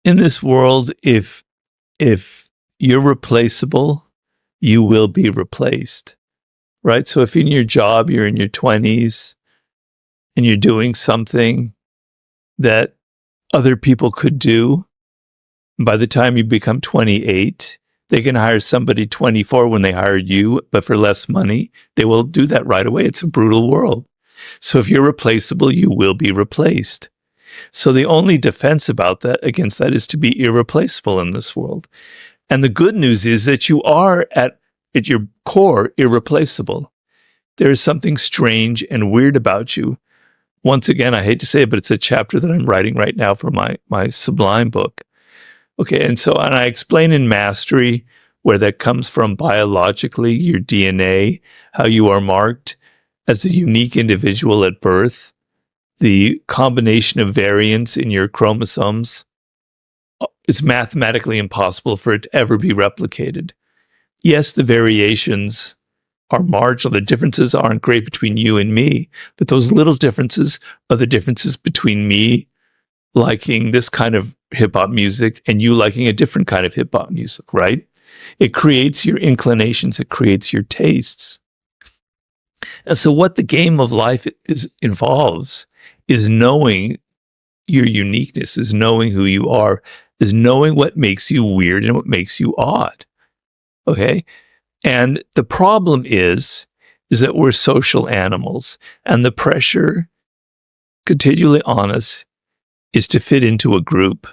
in this world, if you're replaceable, you will be replaced, right? So if in your job, you're in your 20s and you're doing something that other people could do, by the time you become 28, they can hire somebody 24 when they hired you, but for less money. They will do that right away. It's a brutal world. So if you're replaceable, you will be replaced. So the only defense against that is to be irreplaceable in this world. And the good news is that you are at your core irreplaceable. There is something strange and weird about you. Once again, I hate to say it, but it's a chapter that I'm writing right now for my Sublime book. Okay, and I explain in Mastery where that comes from biologically, your DNA, how you are marked as a unique individual at birth, the combination of variants in your chromosomes. It's mathematically impossible for it to ever be replicated. Yes, the variations are marginal. The differences aren't great between you and me, but those little differences are the differences between me liking this kind of hip-hop music and you liking a different kind of hip-hop music, right? It creates your inclinations. It creates your tastes. And so what the game of life involves is knowing your uniqueness, is knowing who you are, is knowing what makes you weird and what makes you odd. Okay? And the problem is that we're social animals, and the pressure continually on us is to fit into a group,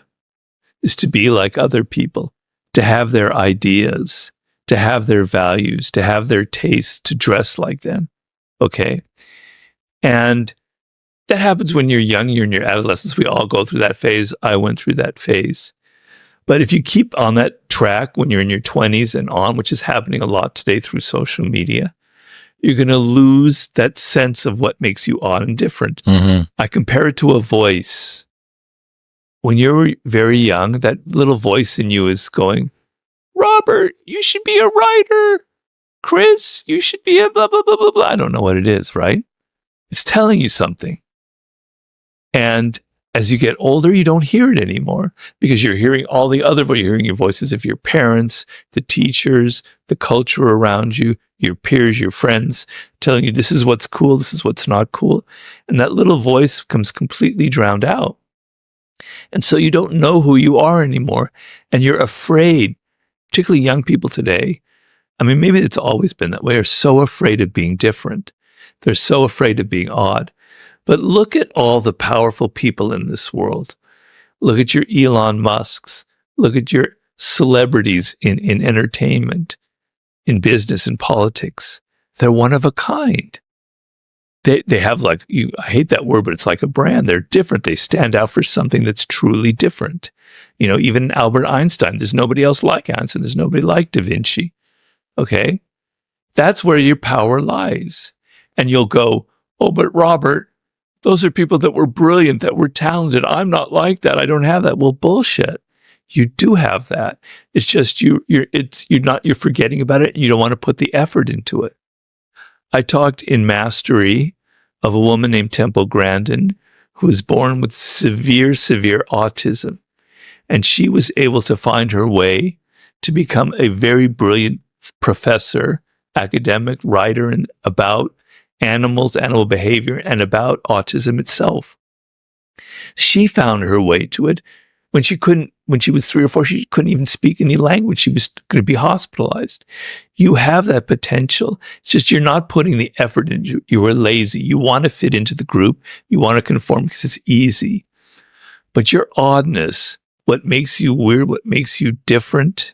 is to be like other people, to have their ideas, to have their values, to have their tastes, to dress like them. Okay? And that happens when you're young, you're in your adolescence. We all go through that phase. I went through that phase. But if you keep on that track when you're in your 20s and on, which is happening a lot today through social media, you're going to lose that sense of what makes you odd and different. Mm-hmm. I compare it to a voice. When you're very young, that little voice in you is going, Robert, you should be a writer. Chris, you should be a blah, blah, blah, blah, blah. I don't know what it is, right? It's telling you something. And as you get older, you don't hear it anymore because you're hearing all the other, you're hearing your voices of your parents, the teachers, the culture around you, your peers, your friends, telling you this is what's cool, this is what's not cool. And that little voice comes completely drowned out. And so you don't know who you are anymore. And you're afraid, particularly young people today. I mean, maybe it's always been that way, are so afraid of being different. They're so afraid of being odd. But look at all the powerful people in this world. Look at your Elon Musks. Look at your celebrities in entertainment, in business, in politics. They're one of a kind. They have I hate that word, but it's like a brand. They're different. They stand out for something that's truly different. You know, even Albert Einstein, there's nobody else like Einstein. There's nobody like Da Vinci. Okay? That's where your power lies. And you'll go, oh, but Robert, those are people that were brilliant, that were talented. I'm not like that. I don't have that. Well, bullshit. You do have that. It's just you're forgetting about it and you don't want to put the effort into it. I talked in Mastery of a woman named Temple Grandin who was born with severe, severe autism. And she was able to find her way to become a very brilliant professor, academic, writer, and about animals, animal behavior, and about autism itself. She found her way to it when she was 3 or 4, she couldn't even speak any language. She was going to be hospitalized. You have that potential. It's just you're not putting the effort into. You are lazy. You want to fit into the group. You want to conform because it's easy. But your oddness, what makes you weird, what makes you different,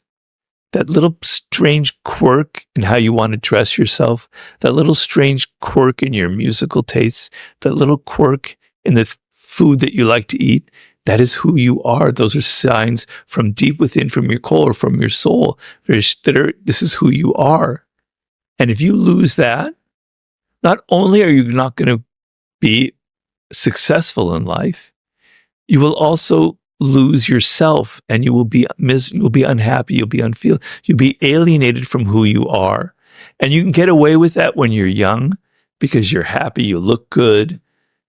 that little strange quirk in how you want to dress yourself, that little strange quirk in your musical tastes, that little quirk in the food that you like to eat, that is who you are. Those are signs from deep within, from your core, from your soul. This is who you are. And if you lose that, not only are you not going to be successful in life, you will also lose yourself, and you will be unhappy, you'll be unfulfilled, you'll be alienated from who you are. And you can get away with that when you're young because you're happy, you look good,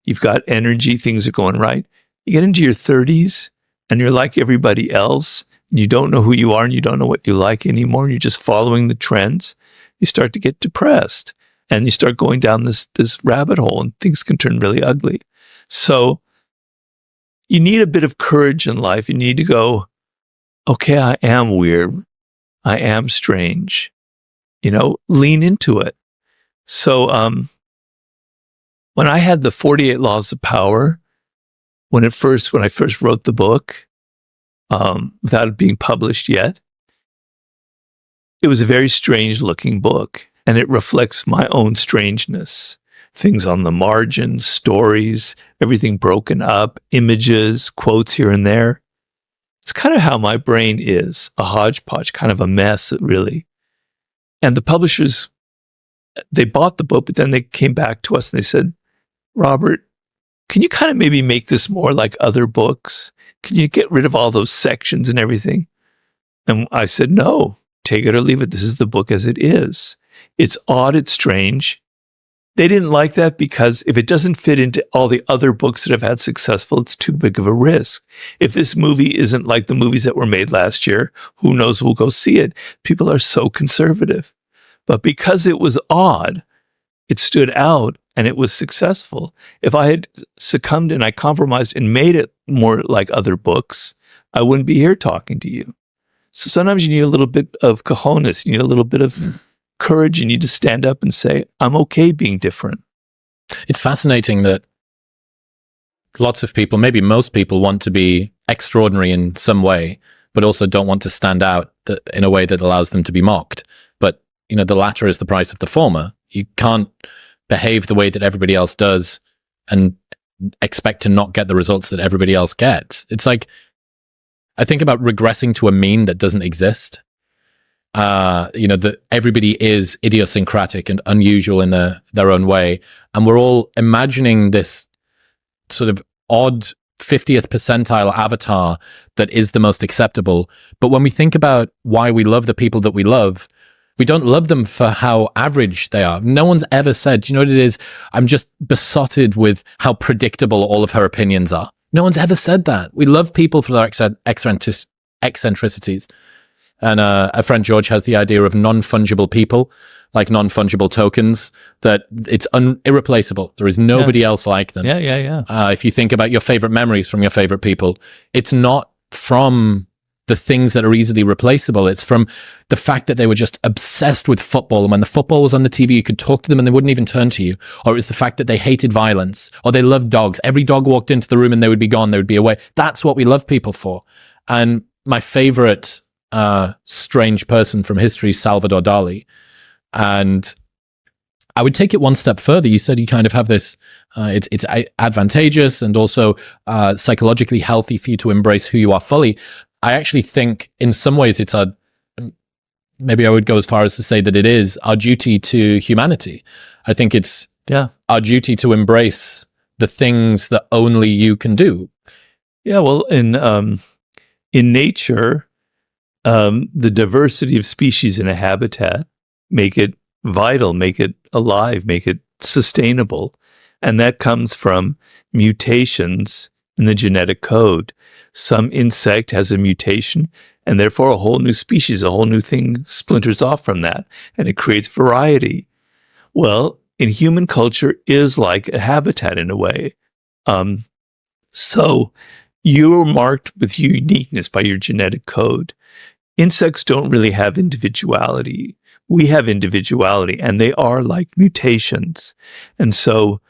you've got energy, things are going right. You get into your 30s, and you're like everybody else, and you don't know who you are and you don't know what you like anymore, and you're just following the trends, you start to get depressed and you start going down this rabbit hole, and things can turn really ugly. So you need a bit of courage in life. You need to go, okay, I am weird. I am strange. Lean into it. So when I had the 48 Laws of Power, when I first wrote the book, without it being published yet, it was a very strange looking book, and it reflects my own strangeness. Things on the margins, stories, everything broken up, images, quotes here and there. It's kind of how my brain is, a hodgepodge, kind of a mess, really. And the publishers, they bought the book, but then they came back to us and they said, Robert, can you kind of maybe make this more like other books? Can you get rid of all those sections and everything? And I said, no, take it or leave it. This is the book as it is. It's odd, it's strange. They didn't like that because if it doesn't fit into all the other books that have had successful, it's too big of a risk. If this movie isn't like the movies that were made last year, who knows who'll go see it? People are so conservative. But because it was odd, it stood out and it was successful. If I had succumbed and I compromised and made it more like other books, I wouldn't be here talking to you. So sometimes you need a little bit of cojones, you need a little bit of courage, you need to stand up and say, I'm okay being different. It's fascinating that lots of people, maybe most people, want to be extraordinary in some way, but also don't want to stand out in a way that allows them to be mocked. But, the latter is the price of the former. You can't behave the way that everybody else does and expect to not get the results that everybody else gets. It's like, I think about regressing to a mean that doesn't exist. That everybody is idiosyncratic and unusual in their own way. And we're all imagining this sort of odd 50th percentile avatar that is the most acceptable. But when we think about why we love the people that we love, we don't love them for how average they are. No one's ever said, do you know what it is? I'm just besotted with how predictable all of her opinions are. No one's ever said that. We love people for their eccentricities. And a friend, George, has the idea of non-fungible people, like non-fungible tokens, that it's irreplaceable. There is nobody else like them. Yeah. If you think about your favorite memories from your favorite people, it's not from the things that are easily replaceable. It's from the fact that they were just obsessed with football. And when the football was on the TV, you could talk to them and they wouldn't even turn to you. Or it was the fact that they hated violence, or they loved dogs. Every dog walked into the room and they would be gone. They would be away. That's what we love people for. And my favorite strange person from history is Salvador Dali. And I would take it one step further. You said you kind of have this, it's advantageous and also psychologically healthy for you to embrace who you are fully. I actually think in some ways it's maybe I would go as far as to say that it is our duty to humanity. I think it's our duty to embrace the things that only you can do. Yeah, well, in nature, the diversity of species in a habitat make it vital, make it alive, make it sustainable. And that comes from mutations in the genetic code. Some insect has a mutation, and therefore a whole new species, a whole new thing splinters off from that, and it creates variety. Well, in human culture is like a habitat in a way. So you're marked with uniqueness by your genetic code. Insects don't really have individuality. We have individuality, and they are like mutations. And so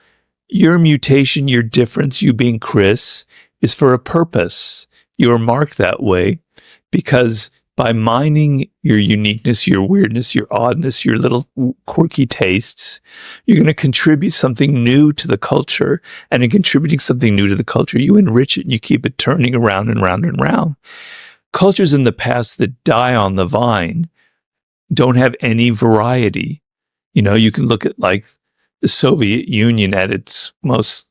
your mutation, your difference, you being Chris, is for a purpose. You're marked that way because by mining your uniqueness, your weirdness, your oddness, your little quirky tastes, you're going to contribute something new to the culture. And in contributing something new to the culture, you enrich it and you keep it turning around and round and round. Cultures in the past that die on the vine don't have any variety. You can look at like the Soviet Union at its most,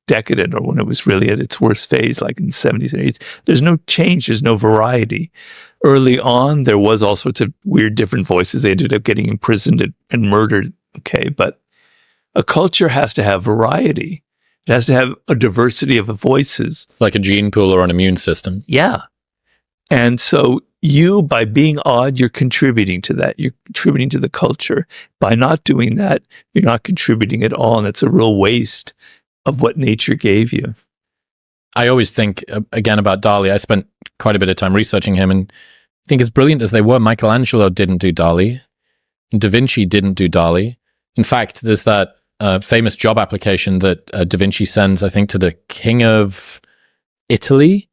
decadent, or when it was really at its worst phase, like in the 70s and 80s. There's no change. There's no variety. Early on, there was all sorts of weird different voices. They ended up getting imprisoned and murdered. Okay. But a culture has to have variety. It has to have a diversity of voices. Like a gene pool or an immune system. Yeah. And so you, by being odd, you're contributing to that. You're contributing to the culture. By not doing that, you're not contributing at all. And it's a real waste of what nature gave you. I always think, again, about Dali. I spent quite a bit of time researching him, and I think as brilliant as they were, Michelangelo didn't do Dali. Da Vinci didn't do Dali. In fact, there's that famous job application that Da Vinci sends, I think, to the King of Italy.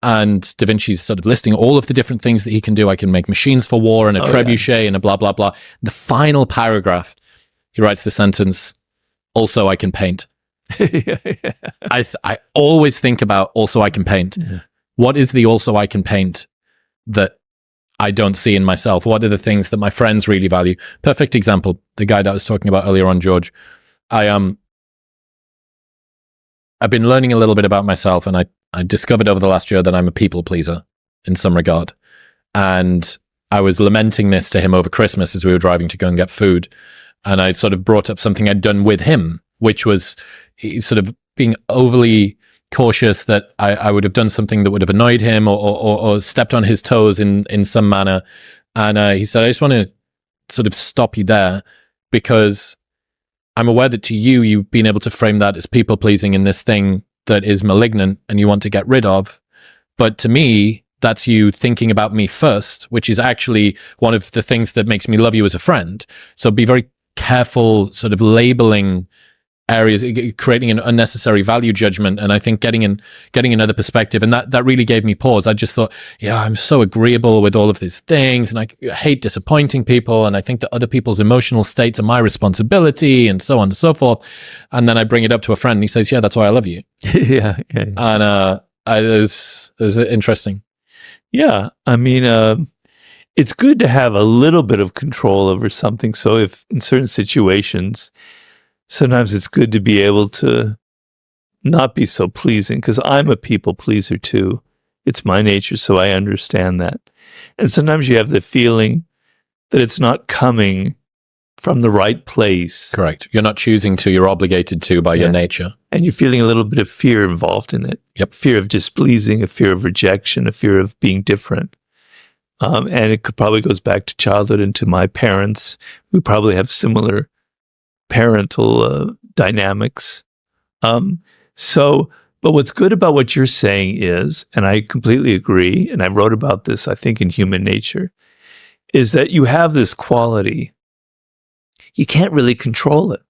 And Da Vinci's sort of listing all of the different things that he can do. I can make machines for war and a trebuchet and a blah, blah, blah. The final paragraph, he writes the sentence, also I can paint. Yeah. I always think about also I can paint. Yeah. What is the also I can paint that I don't see in myself? What are the things that my friends really value? Perfect example, the guy that I was talking about earlier on, George. I've been learning a little bit about myself, and I discovered over the last year that I'm a people pleaser in some regard. And I was lamenting this to him over Christmas as we were driving to go and get food. And I sort of brought up something I'd done with him, which was sort of being overly cautious that I would have done something that would have annoyed him or stepped on his toes in some manner. And he said, I just want to sort of stop you there, because I'm aware that to you, you've been able to frame that as people pleasing in this thing that is malignant and you want to get rid of. But to me, that's you thinking about me first, which is actually one of the things that makes me love you as a friend. So be very careful sort of labeling areas, creating an unnecessary value judgment. And I think getting another perspective, and that really gave me pause. I just thought, yeah, I'm so agreeable with all of these things, and I hate disappointing people, and I think that other people's emotional states are my responsibility, and so on and so forth. And then I bring it up to a friend, and he says, yeah, that's why I love you. Yeah. And it was interesting. Yeah. I mean, it's good to have a little bit of control over something. So if in certain situations, sometimes it's good to be able to not be so pleasing, because I'm a people pleaser too. It's my nature, so I understand that. And sometimes you have the feeling that it's not coming from the right place. Correct. You're not choosing to, you're obligated to by your nature. And you're feeling a little bit of fear involved in it. Yep. Fear of displeasing, a fear of rejection, a fear of being different. And it probably goes back to childhood and to my parents. We probably have similar parental dynamics. But what's good about what you're saying is, and I completely agree, and I wrote about this, I think, in Human Nature, is that you have this quality. You can't really control it.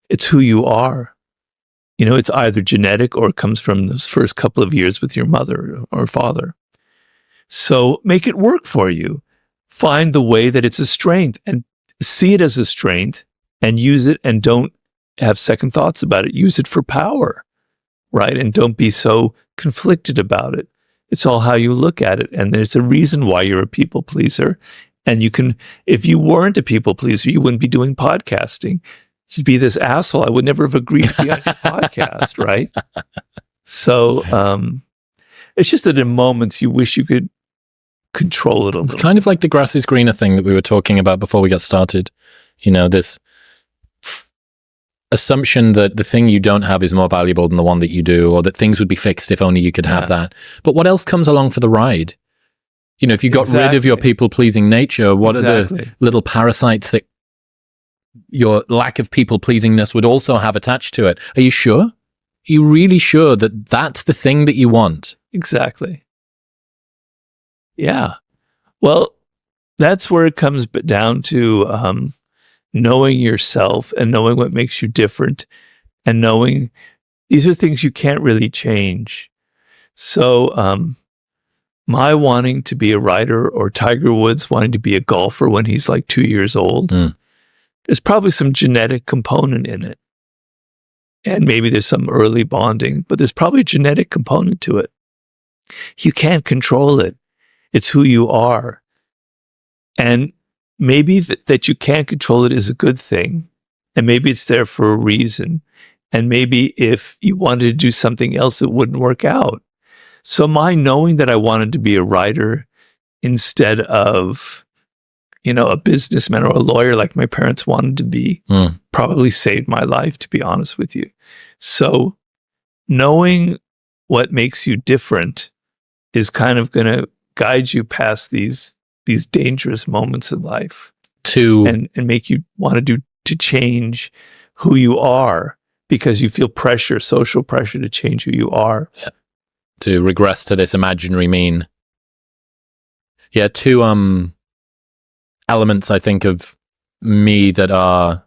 It's who you are. You know, it's either genetic or it comes from those first couple of years with your mother or father. So make it work for you. Find the way that it's a strength and see it as a strength and use it, and don't have second thoughts about it. Use it for power, right? And don't be so conflicted about it. It's all how you look at it. And there's a reason why you're a people pleaser. And you can, if you weren't a people pleaser, you wouldn't be doing podcasting. You'd be this asshole. I would never have agreed to be on your podcast, right? So it's just that in moments you wish you could control it a little. It's kind of like the grass is greener thing that we were talking about before we got started. You know, this assumption that the thing you don't have is more valuable than the one that you do, or that things would be fixed if only you could have that. But what else comes along for the ride? You know, if you got rid of your people-pleasing nature, what are the little parasites that your lack of people-pleasingness would also have attached to it? Are you sure? Are you really sure that that's the thing that you want? Exactly. Yeah. Well, that's where it comes down to knowing yourself and knowing what makes you different, and knowing these are things you can't really change. So my wanting to be a writer, or Tiger Woods wanting to be a golfer when he's like 2 years old, there's probably some genetic component in it. And maybe there's some early bonding, but there's probably a genetic component to it. You can't control it. It's who you are. And maybe that you can't control it is a good thing. And maybe it's there for a reason. And maybe if you wanted to do something else, it wouldn't work out. So my knowing that I wanted to be a writer instead of a businessman or a lawyer like my parents wanted to be. Probably saved my life, to be honest with you. So knowing what makes you different is kind of going to guide you past these dangerous moments in life and make you want to change who you are, because you feel pressure, social pressure to change who you are. Yeah. To regress to this imaginary mean. Yeah, two elements I think of me that are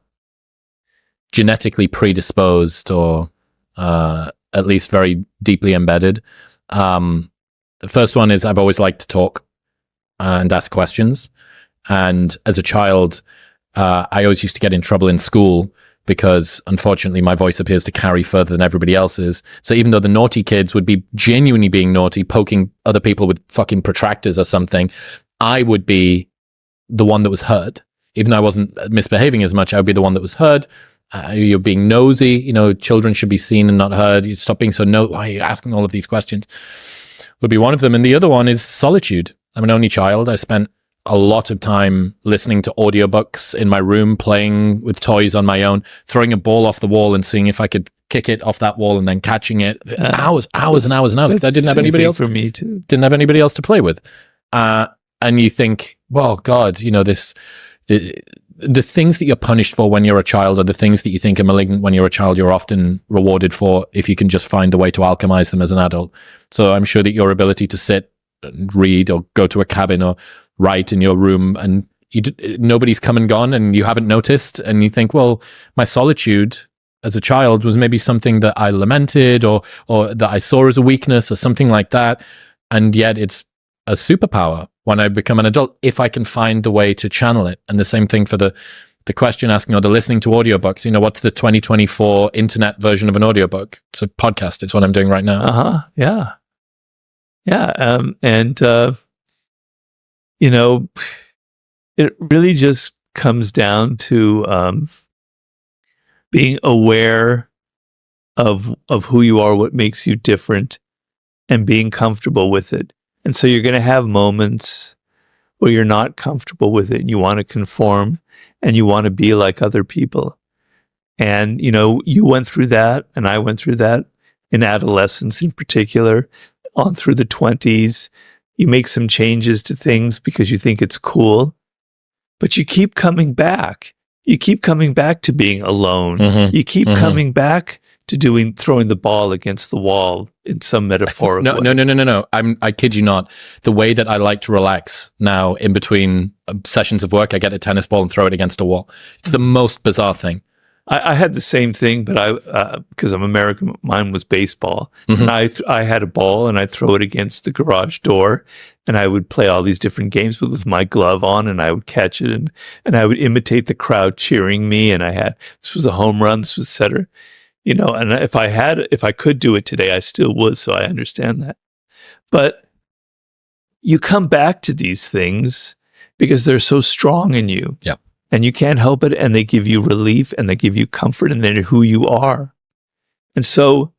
genetically predisposed or at least very deeply embedded. The first one is I've always liked to talk and ask questions. And as a child, I always used to get in trouble in school because, unfortunately, my voice appears to carry further than everybody else's. So even though the naughty kids would be genuinely being naughty, poking other people with fucking protractors or something, I would be the one that was heard. Even though I wasn't misbehaving as much, I would be the one that was heard. You're being nosy. Children should be seen and not heard. You stop being so why are you asking all of these questions? Would be one of them. And the other one is solitude. I'm an only child. I spent a lot of time listening to audiobooks in my room, playing with toys on my own, throwing a ball off the wall and seeing if I could kick it off that wall and then catching it. Hours and hours and hours, because I didn't have anybody else. For me too. Didn't have anybody else to play with. And you think, well, God, the things that you're punished for when you're a child are the things that you think are malignant when you're a child. You're often rewarded for if you can just find a way to alchemize them as an adult. So I'm sure that your ability to sit and read or go to a cabin or write in your room and nobody's come and gone and you haven't noticed, and you think, well, my solitude as a child was maybe something that I lamented or that I saw as a weakness or something like that, and yet it's a superpower when I become an adult if I can find the way to channel it. And the same thing for the question asking or the listening to audiobooks. What's the 2024 internet version of an audiobook? It's a podcast. It's what I'm doing right now. Yeah. It really just comes down to being aware of who you are, what makes you different, and being comfortable with it. And so you're going to have moments where you're not comfortable with it and you want to conform and you want to be like other people. And, you went through that and I went through that in adolescence in particular, on through the 20s. You make some changes to things because you think it's cool, but you keep coming back. You keep coming back to being alone. Mm-hmm. You keep coming back to throwing the ball against the wall in some metaphorical way. No. I kid you not. The way that I like to relax now in between sessions of work, I get a tennis ball and throw it against a wall. It's the most bizarre thing. I had the same thing, but because I'm American, mine was baseball. And I had a ball and I'd throw it against the garage door and I would play all these different games with my glove on and I would catch it and I would imitate the crowd cheering me. And this was a home run, this was setter, and if I could do it today, I still would. So I understand that. But you come back to these things because they're so strong in you. Yeah. And you can't help it, and they give you relief, and they give you comfort, and they're who you are. And so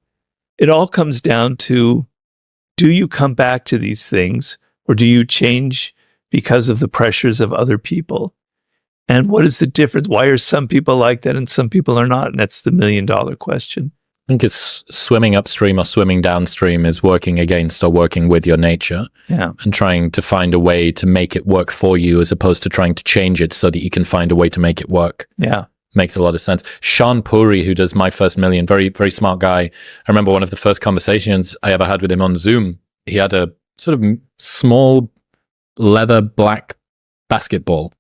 it all comes down to, do you come back to these things, or do you change because of the pressures of other people? And what is the difference? Why are some people like that and some people are not? And that's the $1 million question. I think it's swimming upstream or swimming downstream is working against or working with your nature. Yeah. And trying to find a way to make it work for you as opposed to trying to change it so that you can find a way to make it work. Yeah. Makes a lot of sense. Sean Puri, who does My First Million, very, very smart guy. I remember one of the first conversations I ever had with him on Zoom. He had a sort of small leather black basketball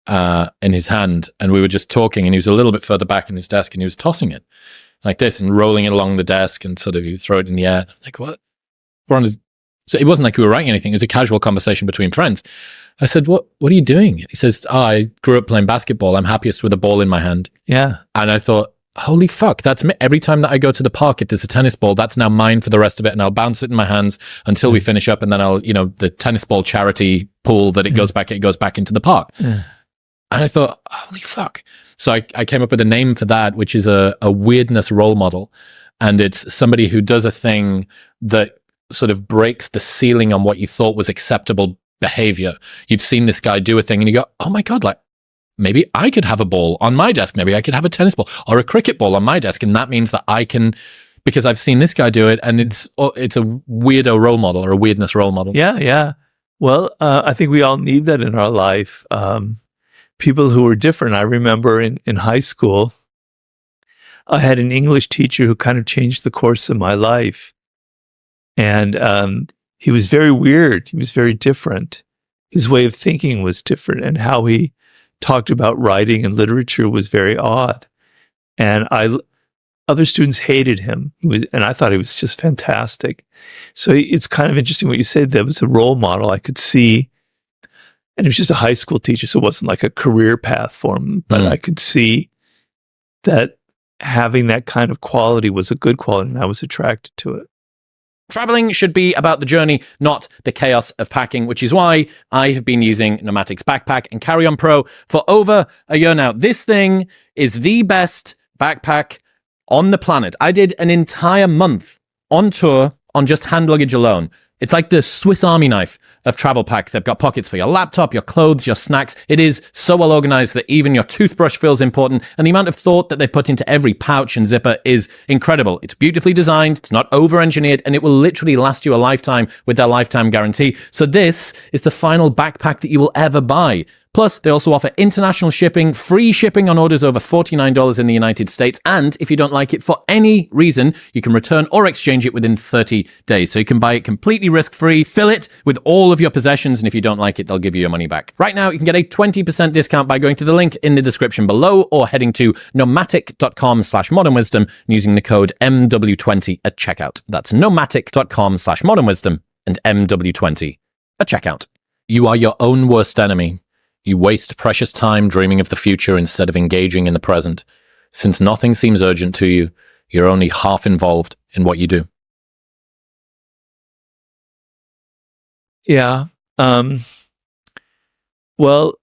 in his hand. And we were just talking and he was a little bit further back in his desk and he was tossing it like this and rolling it along the desk and sort of you throw it in the air. Like, what? So it wasn't like we were writing anything. It was a casual conversation between friends. I said, what are you doing? He says, I grew up playing basketball. I'm happiest with a ball in my hand. Yeah. And I thought, holy fuck, that's me. Every time that I go to the park, if there's a tennis ball, that's now mine for the rest of it. And I'll bounce it in my hands until we finish up. And then I'll, the tennis ball charity pool that it goes back into the park. Yeah. And I thought, holy fuck. So I came up with a name for that, which is a weirdness role model. And it's somebody who does a thing that sort of breaks the ceiling on what you thought was acceptable behavior. You've seen this guy do a thing and you go, oh my God, like maybe I could have a ball on my desk. Maybe I could have a tennis ball or a cricket ball on my desk. And that means that I can, because I've seen this guy do it, and it's a weirdo role model or a weirdness role model. Yeah, yeah. Well, I think we all need that in our life. People who are different. I remember in high school, I had an English teacher who kind of changed the course of my life. And he was very weird. He was very different. His way of thinking was different, and how he talked about writing and literature was very odd. And other students hated him, and I thought he was just fantastic. So it's kind of interesting what you said. There was a role model I could see, and he was just a high school teacher, so it wasn't like a career path for him, but I could see that having that kind of quality was a good quality, and I was attracted to it. Traveling should be about the journey, not the chaos of packing, which is why I have been using Nomatic's Backpack and Carry-On Pro for over a year now. This thing is the best backpack on the planet. I did an entire month on tour on just hand luggage alone. It's like the Swiss Army knife of travel packs. They've got pockets for your laptop, your clothes, your snacks. It is so well organized that even your toothbrush feels important. And the amount of thought that they've put into every pouch and zipper is incredible. It's beautifully designed. It's not over-engineered, and it will literally last you a lifetime with their lifetime guarantee. So this is the final backpack that you will ever buy. Plus, they also offer international shipping, free shipping on orders over $49 in the United States. And if you don't like it for any reason, you can return or exchange it within 30 days. So you can buy it completely risk-free, fill it with all of your possessions, and if you don't like it, they'll give you your money back. Right now, you can get a 20% discount by going to the link in the description below or heading to nomatic.com/modernwisdom and using the code MW20 at checkout. That's nomatic.com/modernwisdom and MW20 at checkout. You are your own worst enemy. You waste precious time dreaming of the future instead of engaging in the present. Since nothing seems urgent to you, you're only half involved in what you do. Yeah. Well,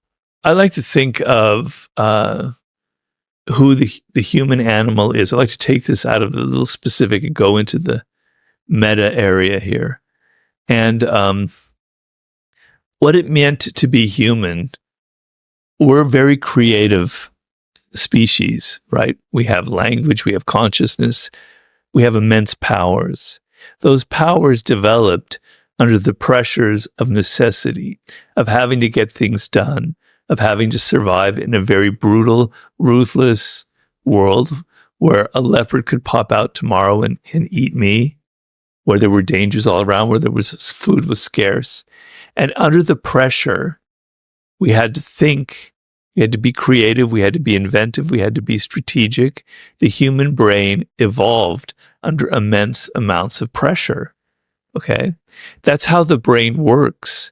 I like to think of who the human animal is. I like to take this out of the little specific and go into the meta area here. And what it meant to be human. We're a very creative species, right? We have language, we have consciousness, we have immense powers. Those powers developed under the pressures of necessity, of having to get things done, of having to survive in a very brutal, ruthless world where a leopard could pop out tomorrow and eat me, where there were dangers all around, where food was scarce. And under the pressure, we had to think, we had to be creative, we had to be inventive, we had to be strategic. The human brain evolved under immense amounts of pressure. Okay? That's how the brain works.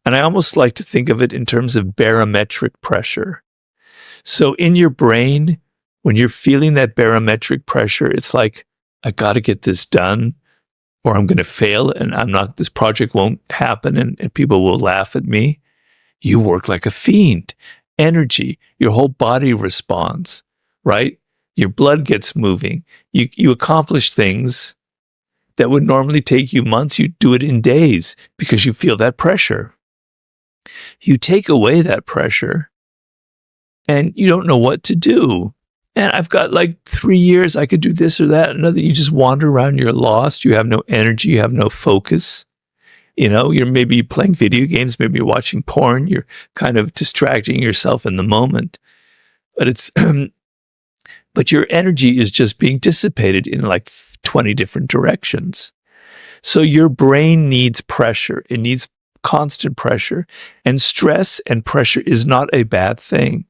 And I almost like to think of it in terms of barometric pressure. So in your brain, when you're feeling that barometric pressure, it's like, I got to get this done, or I'm going to fail, and this project won't happen, and people will laugh at me. You work like a fiend. Energy, your whole body responds, right? Your blood gets moving. You accomplish things that would normally take you months. You do it in days because you feel that pressure. You take away that pressure and you don't know what to do. And I've got like 3 years, I could do this or that, another. You just wander around, you're lost. You have no energy, you have no focus. You know, you're maybe playing video games, maybe you're watching porn, you're kind of distracting yourself in the moment. But but your energy is just being dissipated in like 20 different directions. So your brain needs pressure. It needs constant pressure. And stress and pressure is not a bad thing.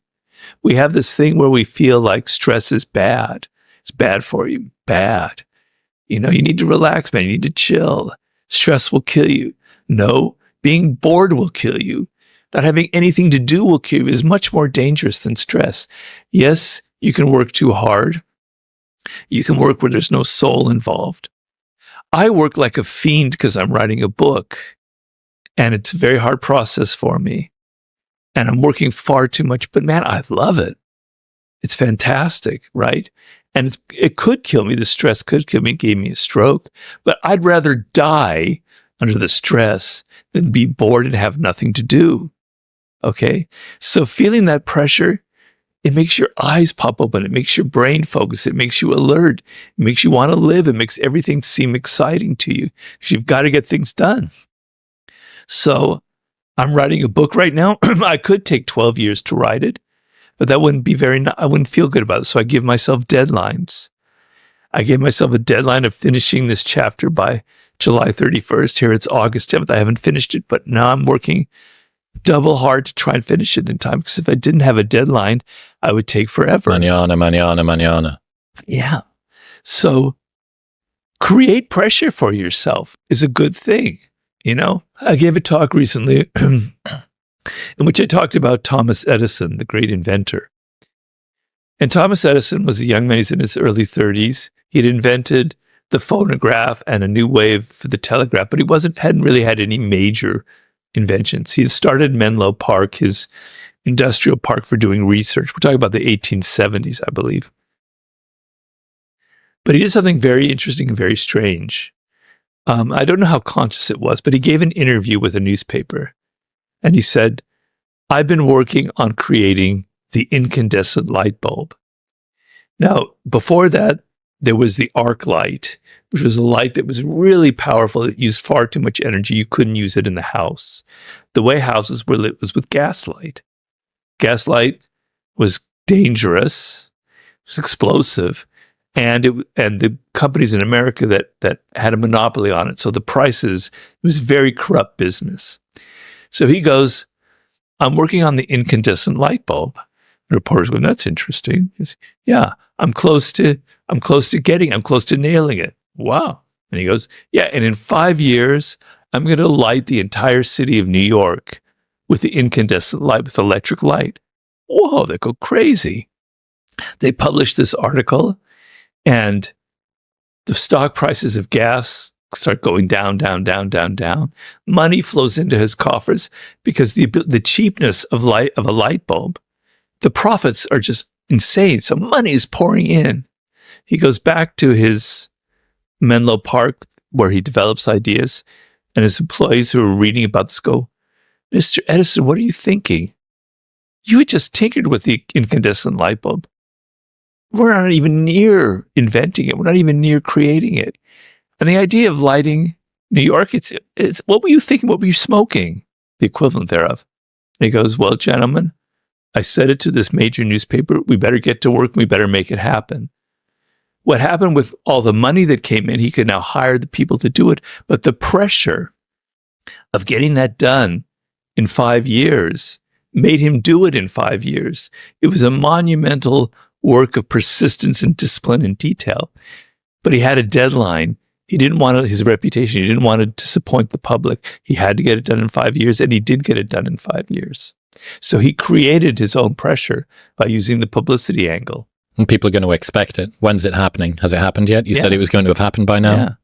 We have this thing where we feel like stress is bad. It's bad for you. Bad. You know, you need to relax, man. You need to chill. Stress will kill you. No, being bored will kill you. Not having anything to do will kill you. Is much more dangerous than stress. Yes, you can work too hard. You can work where there's no soul involved. I work like a fiend because I'm writing a book, and it's a very hard process for me. And I'm working far too much, but man, I love it. It's fantastic, right? And it could kill me. The stress could kill me, gave me a stroke, but I'd rather die under the stress than be bored and have nothing to do. Okay? So feeling that pressure, it makes your eyes pop open. It makes your brain focus. It makes you alert. It makes you want to live. It makes everything seem exciting to you because you've got to get things done. So I'm writing a book right now. I could take 12 years to write it, but that wouldn't be I wouldn't feel good about it. So I give myself deadlines. I gave myself a deadline of finishing this chapter by July 31st. Here it's August 10th. I haven't finished it, but now I'm working double hard to try and finish it in time. Because if I didn't have a deadline, I would take forever. Mañana. Yeah. So create pressure for yourself is a good thing. You know, I gave a talk recently in which I talked about Thomas Edison, the great inventor. And Thomas Edison was a young man. He's in his early 30s. He'd invented the phonograph and a new wave for the telegraph, but he hadn't really had any major inventions. He had started Menlo Park, his industrial park for doing research. We're talking about the 1870s, I believe. But he did something very interesting and very strange. I don't know how conscious it was, but he gave an interview with a newspaper. And he said, I've been working on creating the incandescent light bulb. Now, before that, there was the arc light, which was a light that was really powerful. It used far too much energy. You couldn't use it in the house. The way houses were lit was with gaslight. Gaslight was dangerous. It was explosive. And the companies in America that had a monopoly on it. So the prices, it was very corrupt business. So he goes, I'm working on the incandescent light bulb. The reporter's going, that's interesting. He goes, yeah, I'm close to nailing it. Wow. And he goes, yeah, and in 5 years, I'm going to light the entire city of New York with the incandescent light, with electric light. Whoa, they go crazy. They published this article, and the stock prices of gas start going down. Money flows into his coffers because the cheapness of a light bulb, the profits are just insane. So money is pouring in. He goes back to his Menlo Park where he develops ideas, and his employees who are reading about this go, Mr. Edison, what are you thinking? You had just tinkered with the incandescent light bulb. We're not even near inventing it. We're not even near creating it. And the idea of lighting New York, it's what were you thinking? What were you smoking? The equivalent thereof. And he goes, well, gentlemen, I said it to this major newspaper. We better get to work. We better make it happen. What happened with all the money that came in, he could now hire the people to do it. But the pressure of getting that done in 5 years made him do it in 5 years. It was a monumental work of persistence and discipline and detail. But he had a deadline. He didn't want his reputation. He didn't want to disappoint the public. He had to get it done in 5 years, and he did get it done in 5 years. So he created his own pressure by using the publicity angle. And people are going to expect it. When's it happening? Has it happened yet? You said it was going to have happened by now?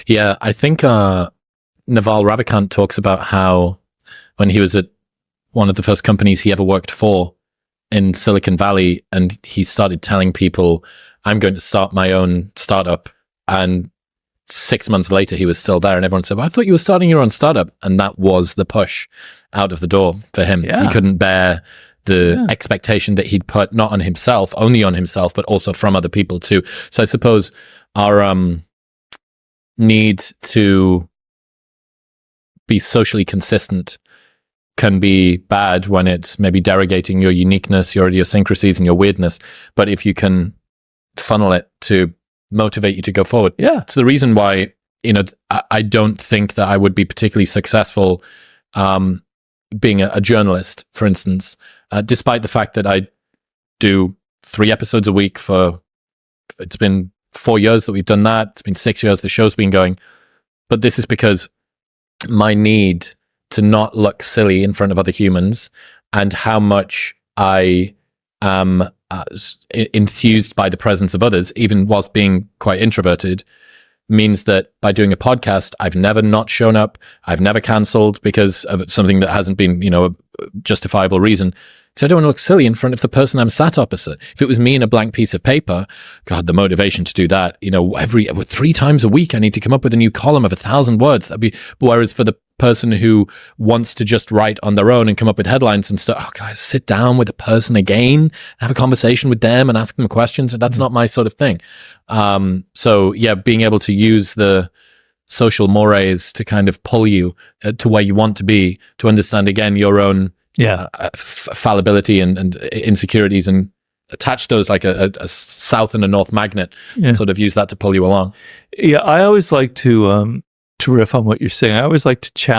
Yeah, I think Naval Ravikant talks about how when he was at one of the first companies he ever worked for in Silicon Valley, and he started telling people, I'm going to start my own startup. And 6 months later, he was still there. And everyone said, well, I thought you were starting your own startup. And that was the push out of the door for him. Yeah. He couldn't bear the expectation that he'd put not on himself, only on himself, but also from other people too. So I suppose our need to be socially consistent can be bad when it's maybe derogating your uniqueness, your idiosyncrasies, and your weirdness. But if you can funnel it to motivate you to go forward. Yeah. It's the reason why, I don't think that I would be particularly successful being a journalist, for instance, despite the fact that I do 3 episodes a week it's been 4 years that we've done that. It's been 6 years the show's been going. But this is because my need to not look silly in front of other humans, and how much I am enthused by the presence of others, even whilst being quite introverted, means that by doing a podcast, I've never not shown up. I've never cancelled because of something that hasn't been, justifiable reason, because I don't want to look silly in front of the person I'm sat opposite. If it was me and a blank piece of paper, God, the motivation to do that, you know, 3 times a week, I need to come up with a new column of 1,000 words. Whereas for the person who wants to just write on their own and come up with headlines and stuff, oh, guys, sit down with a person again, have a conversation with them and ask them questions. And that's not my sort of thing. So yeah, being able to use the social mores to kind of pull you to where you want to be, to understand again your own fallibility and insecurities, and attach those like a south and a north magnet, sort of use that to pull you along. Yeah, I always like to riff on what you're saying. I always like to challenge